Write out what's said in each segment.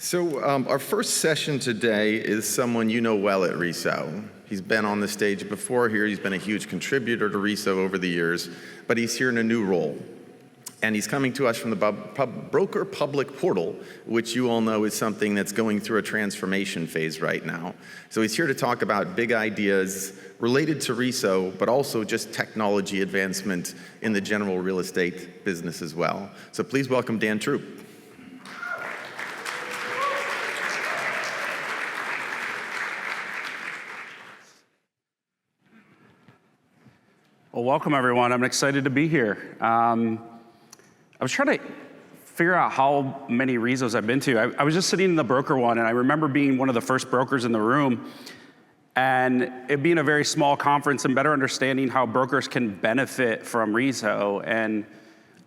Our first session today is someone you know well at RESO. He's been on the stage before here. He's been a huge contributor to RESO over the years, but he's here in a new role. And he's coming to us from the Broker Public Portal, which you all know is something that's going through a transformation phase right now. So he's here to talk about big ideas related to RESO, but also just technology advancement in the general real estate business as well. So please welcome Dan Troup. Well, welcome everyone. I'm excited to be here. I was trying to figure out how many RESOs I've been to. I was just sitting in the broker one, and I remember being one of the first brokers in the room, and it being a very small conference and better understanding how brokers can benefit from RESO. And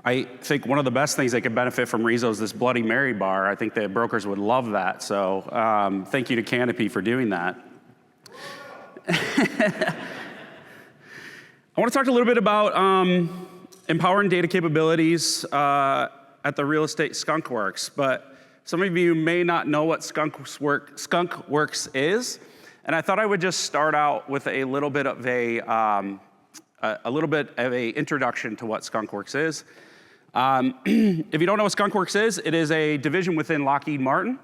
I think one of the best things they could benefit from RESO is this Bloody Mary bar. I think that brokers would love that. So thank you to Canopy for doing that. I want to talk a little bit about empowering data capabilities at the real estate Skunkworks, but some of you may not know what Skunkworks is, and I thought I would just start out with a little bit of a introduction to what Skunkworks is. If you don't know what Skunkworks is, it is a division within Lockheed Martin,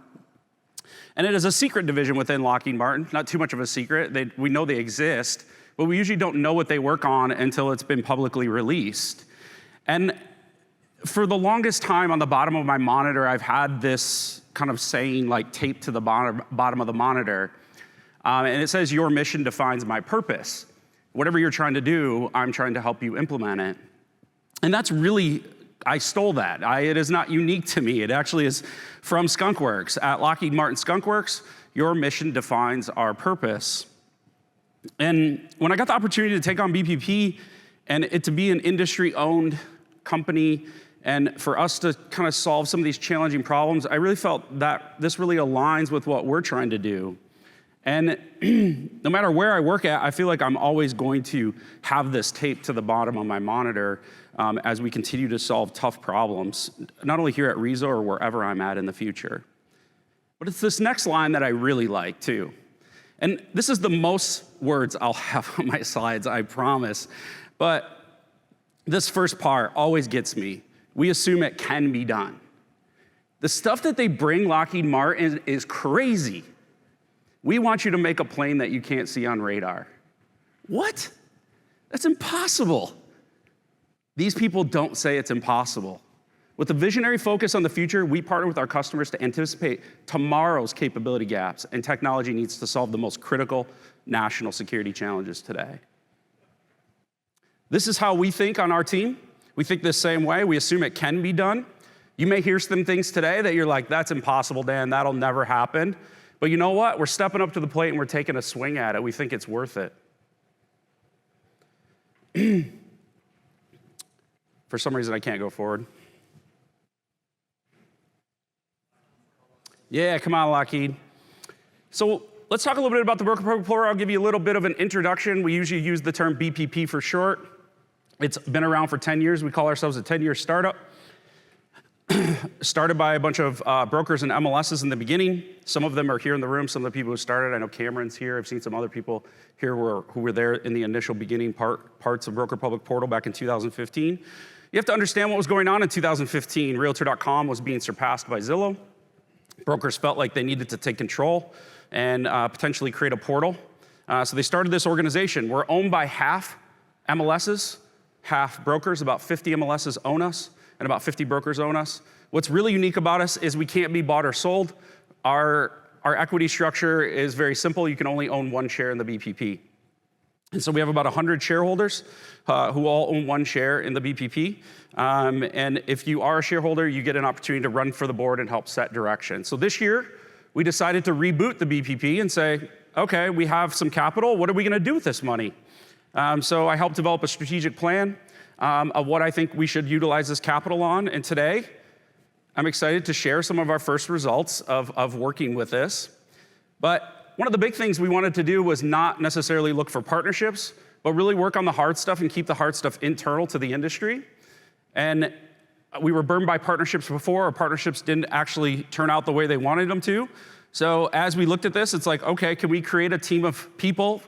and it is a secret division within Lockheed Martin. Not too much of a secret. We know they exist, but we usually don't know what they work on until it's been publicly released. And for the longest time on the bottom of my monitor, I've had this kind of saying like taped to the bottom of the monitor. And it says, "Your mission defines my purpose. Whatever you're trying to do, I'm trying to help you implement it." And that's really, I stole that. It is not unique to me. It actually is from Skunkworks. At Lockheed Martin Skunkworks, your mission defines our purpose. And when I got the opportunity to take on BPP and it to be an industry-owned company and for us to kind of solve some of these challenging problems, I really felt that this really aligns with what we're trying to do. And no matter where I work at, I feel like I'm always going to have this taped to the bottom of my monitor as we continue to solve tough problems, not only here at RESO or wherever I'm at in the future. But it's this next line that I really like too. And this is the most words I'll have on my slides, I promise. But this first part always gets me. We assume it can be done. The stuff that they bring Lockheed Martin is crazy. We want you to make a plane that you can't see on radar. What? That's impossible. These people don't say it's impossible. With a visionary focus on the future, we partner with our customers to anticipate tomorrow's capability gaps and technology needs to solve the most critical national security challenges today. This is how we think on our team. We think the same way. We assume it can be done. You may hear some things today that you're like, "That's impossible, Dan, that'll never happen." But you know what? We're stepping up to the plate and we're taking a swing at it. We think it's worth it. For some reason, I can't go forward. Yeah, come on, Lockheed. So let's talk a little bit about the Broker Public Portal. I'll give you a little bit of an introduction. We usually use the term BPP for short. It's been around for 10 years. We call ourselves a 10-year startup. Started by a bunch of brokers and MLSs in the beginning. Some of them are here in the room, some of the people who started. I know Cameron's here. I've seen some other people here who were there in the initial beginning parts of Broker Public Portal back in 2015. You have to understand what was going on in 2015. Realtor.com was being surpassed by Zillow. Brokers felt like they needed to take control and potentially create a portal. So they started this organization. We're owned by half MLSs, half brokers. About 50 MLSs own us, and about 50 brokers own us. What's really unique about us is we can't be bought or sold. Our equity structure is very simple. You can only own one share in the BPP. And so we have about 100 shareholders who all own one share in the BPP. And if you are a shareholder, you get an opportunity to run for the board and help set direction. So this year, we decided to reboot the BPP and say, okay, we have some capital. What are we going to do with this money? So I helped develop a strategic plan of what I think we should utilize this capital on. And today, I'm excited to share some of our first results of working with this. But one of the big things we wanted to do was not necessarily look for partnerships, but really work on the hard stuff and keep the hard stuff internal to the industry. And we were burned by partnerships before, or partnerships didn't actually turn out the way they wanted them to. So as we looked at this, it's like, okay, can we create a team of people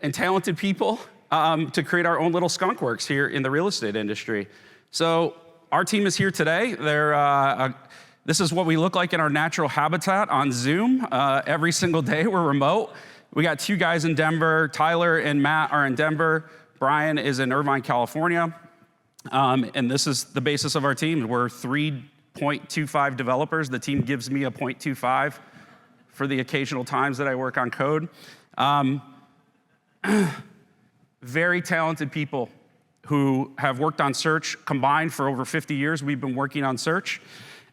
and talented people to create our own little Skunkworks here in the real estate industry? So our team is here today. This is what we look like in our natural habitat on Zoom. Every single day we're remote. We got 2 guys in Denver. Tyler and Matt are in Denver. Brian is in Irvine, California. And this is the basis of our team. We're 3.25 developers. The team gives me a 0.25 for the occasional times that I work on code. Very talented people who have worked on search combined for over 50 years. We've been working on search,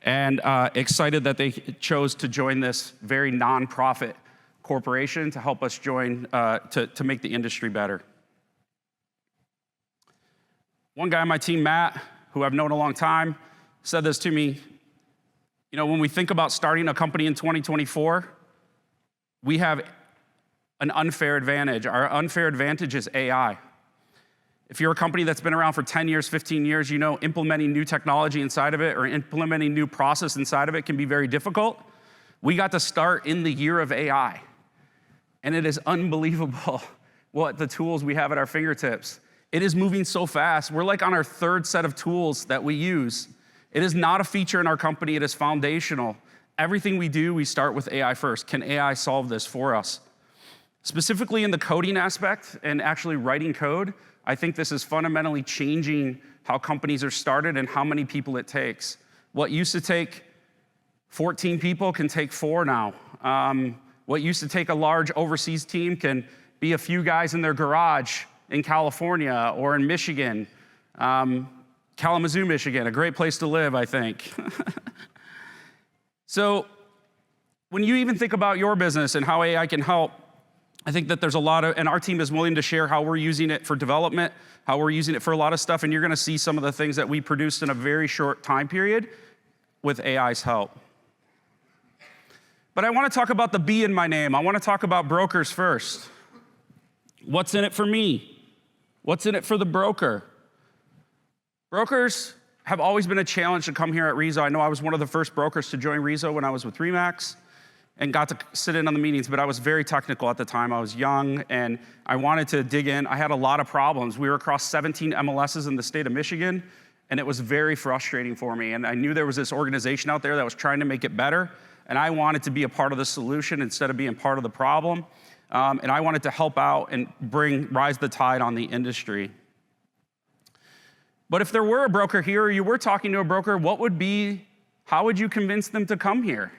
and excited that they chose to join this very nonprofit corporation to help us join, to make the industry better. One guy on my team, Matt, who I've known a long time, said this to me. You know, when we think about starting a company in 2024, we have an unfair advantage. Our unfair advantage is AI. If you're a company that's been around for 10 years, 15 years, you know implementing new technology inside of it or implementing new process inside of it can be very difficult. We got to start in the year of AI. And it is unbelievable what the tools we have at our fingertips. It is moving so fast. We're like on our 3rd set of tools that we use. It is not a feature in our company, it is foundational. Everything we do, we start with AI first. Can AI solve this for us? Specifically in the coding aspect and actually writing code, I think this is fundamentally changing how companies are started and how many people it takes. What used to take 14 people can take 4 now. What used to take a large overseas team can be a few guys in their garage in California or in Michigan. Kalamazoo, Michigan, a great place to live, I think. So when you even think about your business and how AI can help, I think that there's a lot of, and our team is willing to share how we're using it for development, how we're using it for a lot of stuff, and you're gonna see some of the things that we produced in a very short time period with AI's help. But I wanna talk about the B in my name. I wanna talk about brokers first. What's in it for me? What's in it for the broker? Brokers have always been a challenge to come here at RESO. I know I was one of the first brokers to join RESO when I was with Remax and got to sit in on the meetings, but I was very technical at the time. I was young and I wanted to dig in. I had a lot of problems. We were across 17 MLSs in the state of Michigan, and it was very frustrating for me. And I knew there was this organization out there that was trying to make it better, and I wanted to be a part of the solution instead of being part of the problem. And I wanted to help out and rise the tide on the industry. But if there were a broker here, or you were talking to a broker, how would you convince them to come here?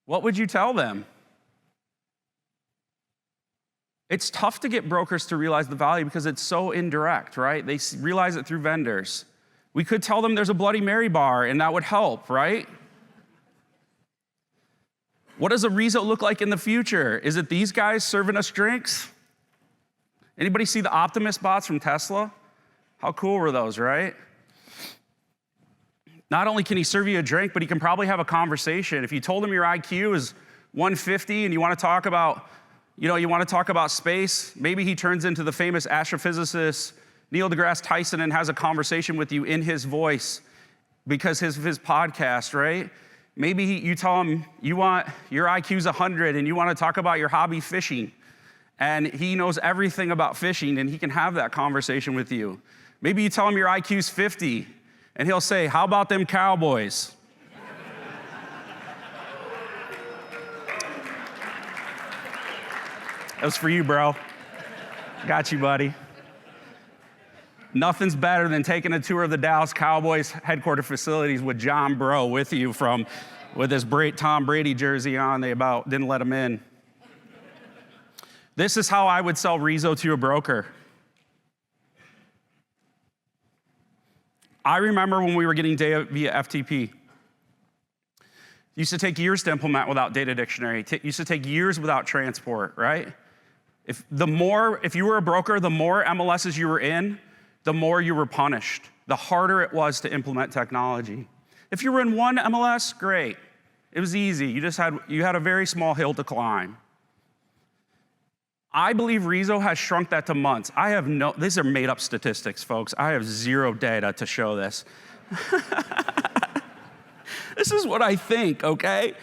What would you tell them? It's tough to get brokers to realize the value because it's so indirect, right? They realize it through vendors. We could tell them there's a Bloody Mary bar and that would help, right? What does a RESO look like in the future? Is it these guys serving us drinks? Anybody see the Optimus bots from Tesla? How cool were those, right? Not only can he serve you a drink, but he can probably have a conversation. If you told him your IQ is 150 and you want to talk about space, maybe he turns into the famous astrophysicist Neil deGrasse Tyson and has a conversation with you in his voice because of his podcast, right? Maybe you tell him your IQ's 100 and you want to talk about your hobby fishing, and he knows everything about fishing and he can have that conversation with you. Maybe you tell him your IQ's 50 and he'll say, "How about them Cowboys?" That was for you, bro. Got you, buddy. Nothing's better than taking a tour of the Dallas Cowboys headquarters facilities with John Bro with you with his Tom Brady jersey on. They about didn't let him in. This is how I would sell RESO to a broker. I remember when we were getting data via FTP. It used to take years to implement without data dictionary. It used to take years without transport, right? If you were a broker, the more MLSs you were in, the more you were punished. The harder it was to implement technology. If you were in one MLS, great. It was easy. You had a very small hill to climb. I believe RESO has shrunk that to months. These are made up statistics, folks. I have zero data to show this. This is what I think, okay?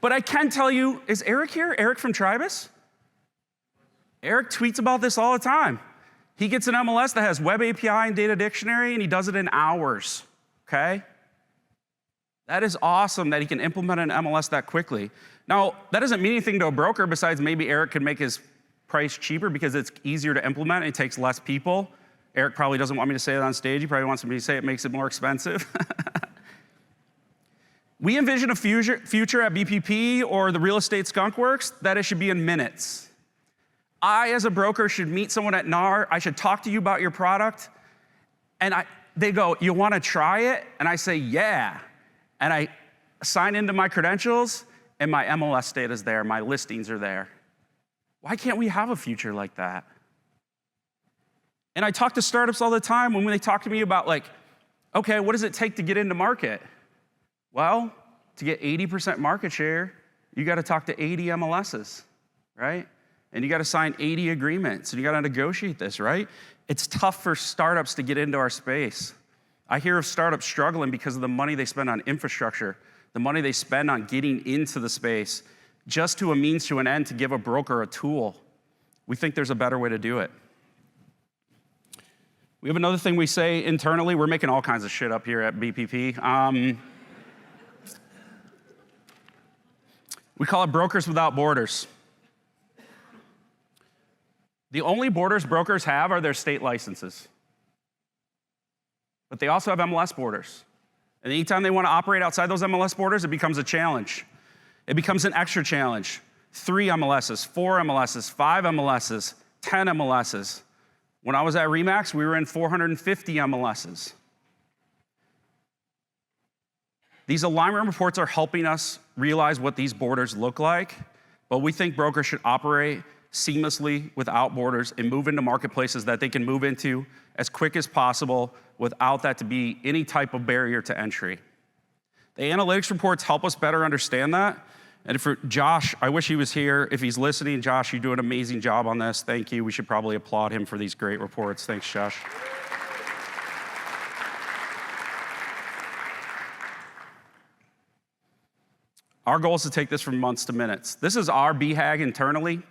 But I can tell you, is Eric here? Eric from Tribus? Eric tweets about this all the time. He gets an MLS that has web API and data dictionary, and he does it in hours, okay? That is awesome that he can implement an MLS that quickly. Now, that doesn't mean anything to a broker besides maybe Eric could make his price cheaper because it's easier to implement and it takes less people. Eric probably doesn't want me to say it on stage. He probably wants me to say it makes it more expensive. We envision a future at BPP or the real estate Skunkworks that it should be in minutes. I, as a broker, should meet someone at NAR. I should talk to you about your product. And they go, you want to try it? And I say, yeah. And I sign into my credentials, and my MLS data is there. My listings are there. Why can't we have a future like that? And I talk to startups all the time when they talk to me about, like, okay, what does it take to get into market? Well, to get 80% market share, you got to talk to 80 MLSs, right? And you got to sign 80 agreements, and you got to negotiate this, right? It's tough for startups to get into our space. I hear of startups struggling because of the money they spend on infrastructure, the money they spend on getting into the space, just to a means to an end to give a broker a tool. We think there's a better way to do it. We have another thing we say internally. We're making all kinds of shit up here at BPP. We call it brokers without borders. The only borders brokers have are their state licenses. But they also have MLS borders. And anytime they want to operate outside those MLS borders, it becomes a challenge. It becomes an extra challenge. 3 MLSs, 4 MLSs, 5 MLSs, 10 MLSs. When I was at RE/MAX, we were in 450 MLSs. These alignment reports are helping us realize what these borders look like, but we think brokers should operate seamlessly without borders and move into marketplaces that they can move into as quick as possible without that to be any type of barrier to entry. The analytics reports help us better understand that. And for Josh, I wish he was here. If he's listening, Josh, you do an amazing job on this. Thank you. We should probably applaud him for these great reports. Thanks, Josh. Our goal is to take this from months to minutes. This is our BHAG internally.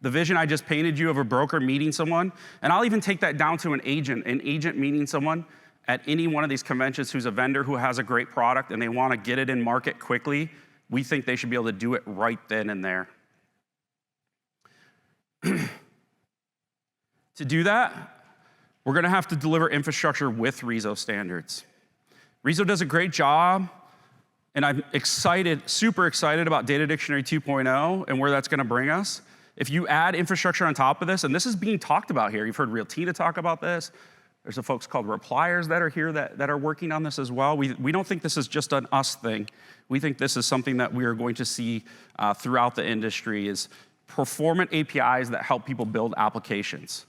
The vision I just painted you of a broker meeting someone, and I'll even take that down to an agent meeting someone at any one of these conventions who's a vendor who has a great product and they want to get it in market quickly. We think they should be able to do it right then and there. To do that, we're going to have to deliver infrastructure with RESO standards. RESO does a great job, and I'm excited, super excited about Data Dictionary 2.0 and where that's going to bring us. If you add infrastructure on top of this, and this is being talked about here, you've heard Realtina talk about this. There's some folks called Repliers that are here that are working on this as well. We don't think this is just an us thing. We think this is something that we are going to see throughout the industry is performant APIs that help people build applications.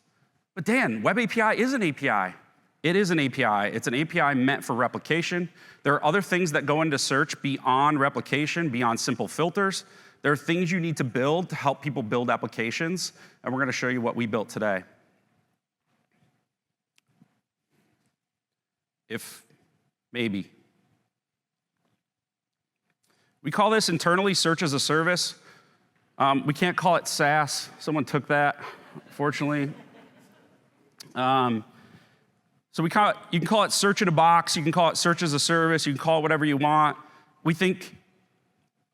But Dan, Web API is an API. It is an API. It's an API meant for replication. There are other things that go into search beyond replication, beyond simple filters. There are things you need to build to help people build applications, and we're going to show you what we built today. If maybe. We call this internally search as a service. We can't call it SaaS. Someone took that, unfortunately. So you can call it search in a box. You can call it search as a service. You can call it whatever you want. We think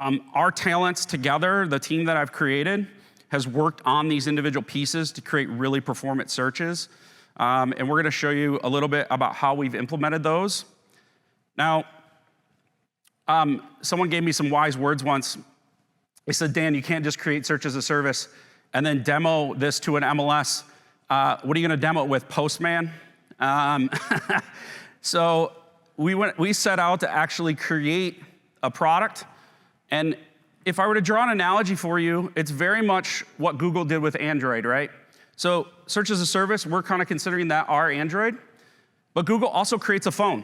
our talents together, the team that I've created, has worked on these individual pieces to create really performant searches. And we're going to show you a little bit about how we've implemented those. Now, someone gave me some wise words once. They said, Dan, you can't just create search as a service and then demo this to an MLS. What are you going to demo it with, Postman? So we set out to actually create a product. And if I were to draw an analogy for you, it's very much what Google did with Android, right? So search as a service, we're kind of considering that our Android. But Google also creates a phone.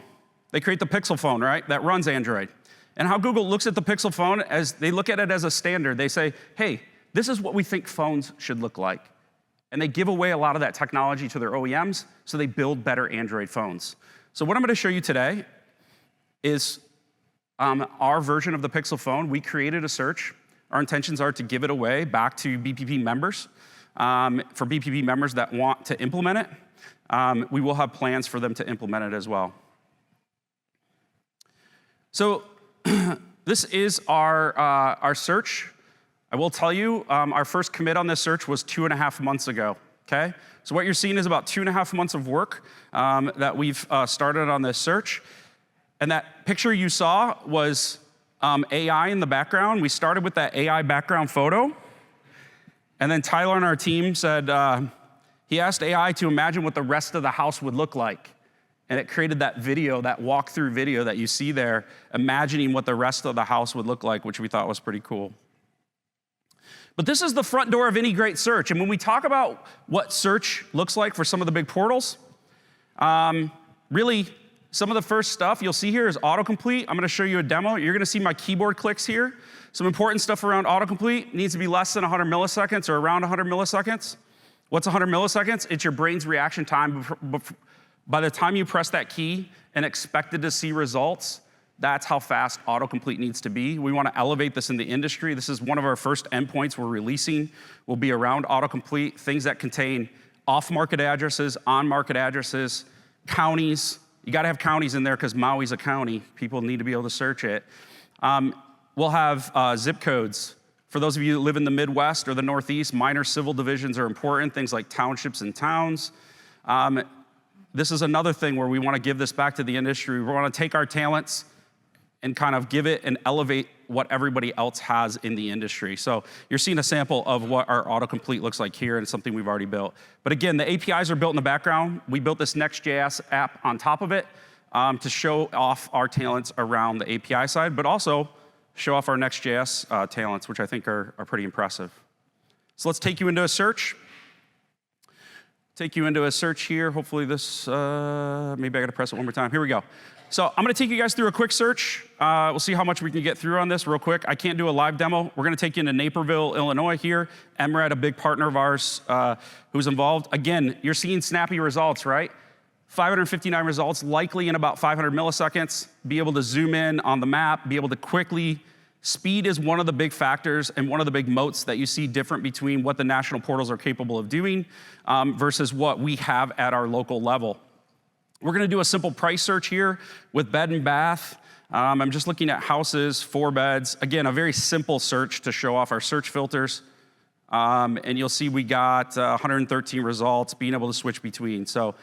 They create the Pixel phone, right? That runs Android. And how Google looks at the Pixel phone, as they look at it as a standard. They say, hey, this is what we think phones should look like. And they give away a lot of that technology to their OEMs, so they build better Android phones. So what I'm gonna show you today is our version of the Pixel phone. We created a search. Our intentions are to give it away back to BPP members. For BPP members that want to implement it, we will have plans for them to implement it as well. So this is our search. I will tell you, our first commit on this search was 2.5 months ago, okay? So what you're seeing is about 2.5 months of work that we've started on this search. And that picture you saw was AI in the background. We started with that AI background photo. And then Tyler on our team said, he asked AI to imagine what the rest of the house would look like. And it created that video, that walkthrough video that you see there, imagining what the rest of the house would look like, which we thought was pretty cool. But this is the front door of any great search. And when we talk about what search looks like for some of the big portals, really, some of the first stuff you'll see here is autocomplete. I'm gonna show you a demo. You're gonna see my keyboard clicks here. Some important stuff around autocomplete. Needs to be less than 100 milliseconds or around 100 milliseconds. What's 100 milliseconds? It's your brain's reaction time. By the time you press that key and expected to see results, that's how fast autocomplete needs to be. We want to elevate this in the industry. This is one of our first endpoints we're releasing, will be around autocomplete, things that contain off-market addresses, on-market addresses, counties. You got to have counties in there because Maui's a county. People need to be able to search it. We'll have zip codes. For those of you that live in the Midwest or the Northeast, minor civil divisions are important, things like townships and towns. This is another thing where we want to give this back to the industry. We want to take our talents and kind of give it and elevate what everybody else has in the industry. So you're seeing a sample of what our autocomplete looks like here, and it's something we've already built. But again, the APIs are built in the background. We built this Next.js app on top of it to show off our talents around the API side, but also show off our Next.js talents, which I think are pretty impressive. So let's take you into a search. Take you into a search here. Hopefully this, maybe I gotta press it one more time. Here we go. So I'm gonna take you guys through a quick search. We'll see how much we can get through on this real quick. I can't do a live demo. We're gonna take you into Naperville, Illinois here. MRAD, a big partner of ours who's involved. Again, you're seeing snappy results, right? 559 results, likely in about 500 milliseconds. Be able to zoom in on the map, be able to quickly. Speed is one of the big factors and one of the big moats that you see different between what the national portals are capable of doing versus what we have at our local level. We're gonna do a simple price search here with bed and bath. I'm just looking at houses, 4 beds. Again, a very simple search to show off our search filters. And you'll see we got 113 results, being able to switch between. So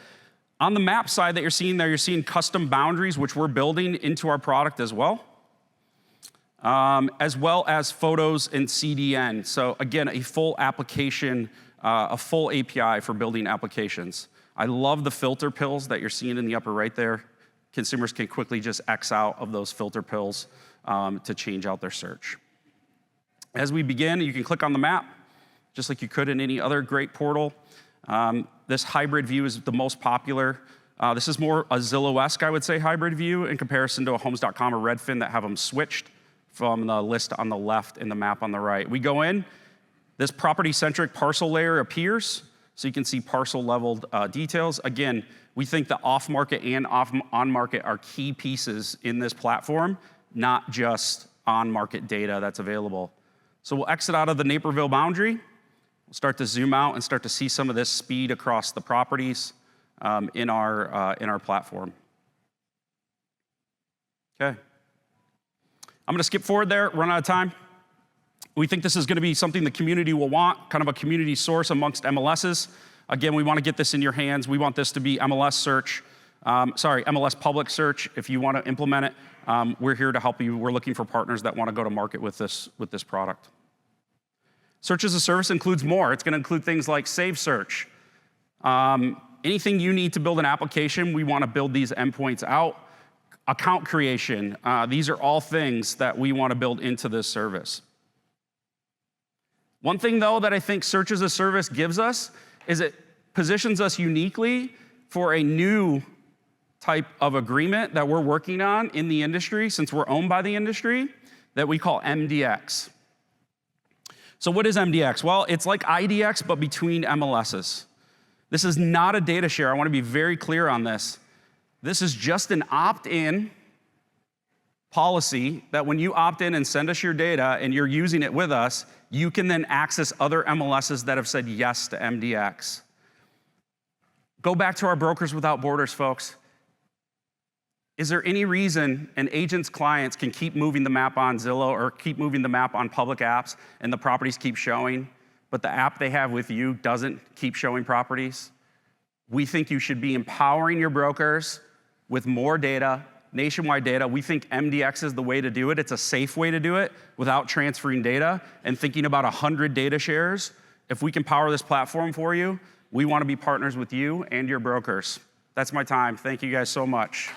on the map side that you're seeing there, you're seeing custom boundaries, which we're building into our product as well as photos and CDN. So again, a full application, a full API for building applications. I love the filter pills that you're seeing in the upper right there. Consumers can quickly just X out of those filter pills to change out their search. As we begin, you can click on the map, just like you could in any other great portal. This hybrid view is the most popular. This is more a Zillow-esque, I would say, hybrid view in comparison to a Homes.com or Redfin that have them switched from the list on the left and the map on the right. We go in, this property-centric parcel layer appears, so you can see parcel-leveled details. Again, we think the off-market and on-market are key pieces in this platform, not just on-market data that's available. So we'll exit out of the Naperville boundary. We'll start to zoom out and start to see some of this speed across the properties in our platform. Okay. I'm gonna skip forward there, run out of time. We think this is gonna be something the community will want, kind of a community source amongst MLSs. Again, we wanna get this in your hands. We want this to be MLS search, MLS public search. If you wanna implement it, we're here to help you. We're looking for partners that wanna go to market with this product. Search as a service includes more. It's gonna include things like save search. Anything you need to build an application, we wanna build these endpoints out. Account creation, these are all things that we wanna build into this service. One thing though that I think search as a service gives us is it positions us uniquely for a new type of agreement that we're working on in the industry, since we're owned by the industry, that we call MDX. So what is MDX? Well, it's like IDX, but between MLSs. This is not a data share. I wanna be very clear on this. This is just an opt-in policy that when you opt in and send us your data and you're using it with us, you can then access other MLSs that have said yes to MDX. Go back to our Brokers Without Borders, folks. Is there any reason an agent's clients can keep moving the map on Zillow or keep moving the map on public apps and the properties keep showing, but the app they have with you doesn't keep showing properties? We think you should be empowering your brokers with more data, nationwide data. We think MDX is the way to do it. It's a safe way to do it without transferring data and thinking about 100 data shares. If we can power this platform for you, we want to be partners with you and your brokers. That's my time. Thank you guys so much.